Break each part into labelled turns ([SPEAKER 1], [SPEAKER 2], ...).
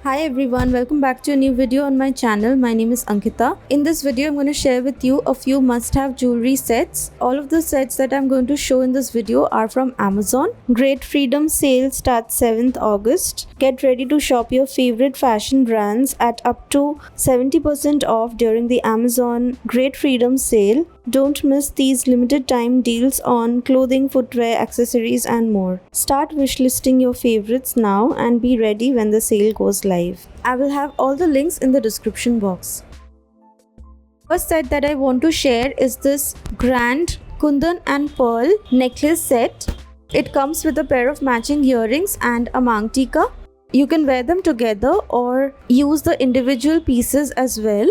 [SPEAKER 1] Hi everyone, welcome back to a new video on my channel. My name is Ankita. In this video, I'm going to share with you a few must-have jewelry sets. All of the sets that I'm going to show in this video are from Amazon. Great Freedom Sale starts 7th August. Get ready to shop your favorite fashion brands at up to 70% off during the Amazon Great Freedom Sale. Don't miss these limited time deals on clothing, footwear, accessories and more. Start wishlisting your favorites now and be ready when the sale goes live. I will have all the links in the description box. First set that I want to share is this Grand Kundan and Pearl necklace set. It comes with a pair of matching earrings and a mangtika. You can wear them together or use the individual pieces as well.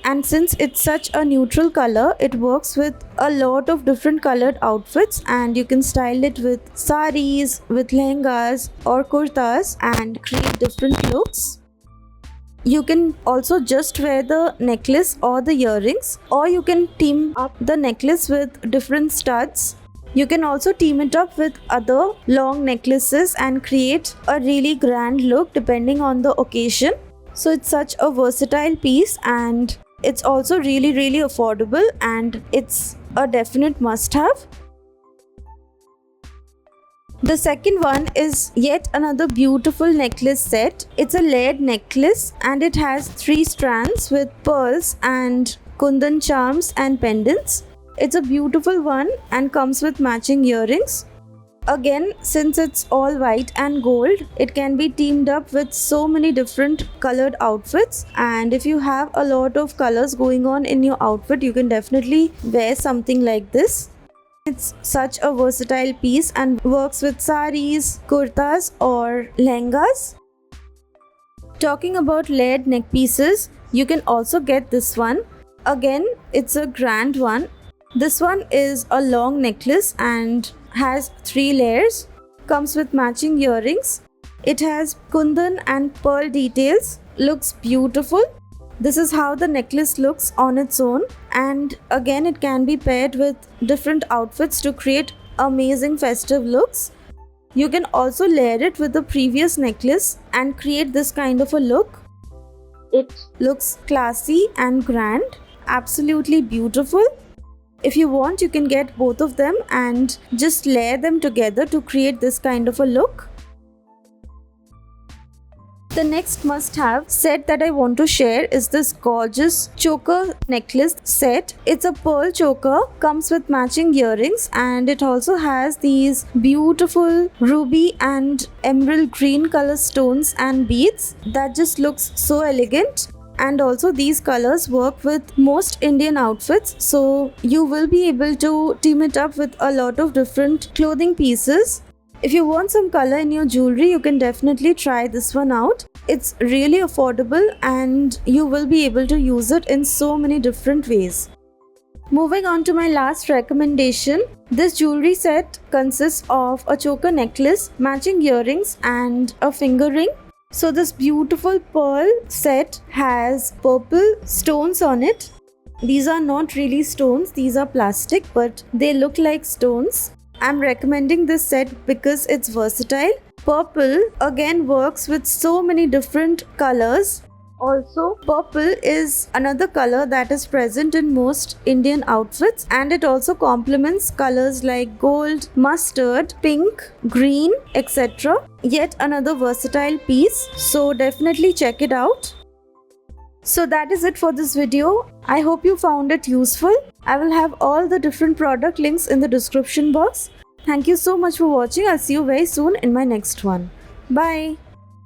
[SPEAKER 1] And since it's such a neutral color, it works with a lot of different colored outfits and you can style it with saris, with lehengas or kurtas and create different looks. You can also just wear the necklace or the earrings, or you can team up the necklace with different studs. You can also team it up with other long necklaces and create a really grand look depending on the occasion. So it's such a versatile piece and it's also really affordable and it's a definite must-have. The second one is yet another beautiful necklace set. It's a layered necklace and it has 3 strands with pearls and kundan charms and pendants. It's a beautiful one and comes with matching earrings. Again, since it's all white and gold, it can be teamed up with so many different colored outfits, and if you have a lot of colors going on in your outfit, you can definitely wear something like this. It's such a versatile piece and works with saris, kurtas or lehengas. Talking about layered neck pieces, you can also get this one. Again, it's a grand one. This one is a long necklace and has 3 layers, comes with matching earrings. It has kundan and pearl details, looks beautiful. This is how the necklace looks on its own, and again it can be paired with different outfits to create amazing festive looks. You can also layer it with the previous necklace and create this kind of a look. It looks classy and grand, absolutely beautiful. If you want, you can get both of them and just layer them together to create this kind of a look. The next must-have set that I want to share is this gorgeous choker necklace set. It's a pearl choker, comes with matching earrings, and it also has these beautiful ruby and emerald green color stones and beads that just looks so elegant. And also these colors work with most Indian outfits, so you will be able to team it up with a lot of different clothing pieces. If you want some color in your jewelry, you can definitely try this one out. It's really affordable and you will be able to use it in so many different ways. Moving on to my last recommendation. This jewelry set consists of a choker necklace, matching earrings and a finger ring. So this beautiful pearl set has purple stones on it. These are not really stones, these are plastic, but they look like stones. I'm recommending this set because it's versatile. Purple again works with so many different colors. Also, purple is another color that is present in most Indian outfits, and it also complements colors like gold, mustard, pink, green, etc. Yet another versatile piece, so definitely check it out. So that is it for this video. I hope you found it useful. I will have all the different product links in the description box. Thank you so much for watching. I'll see you very soon in my next one. Bye.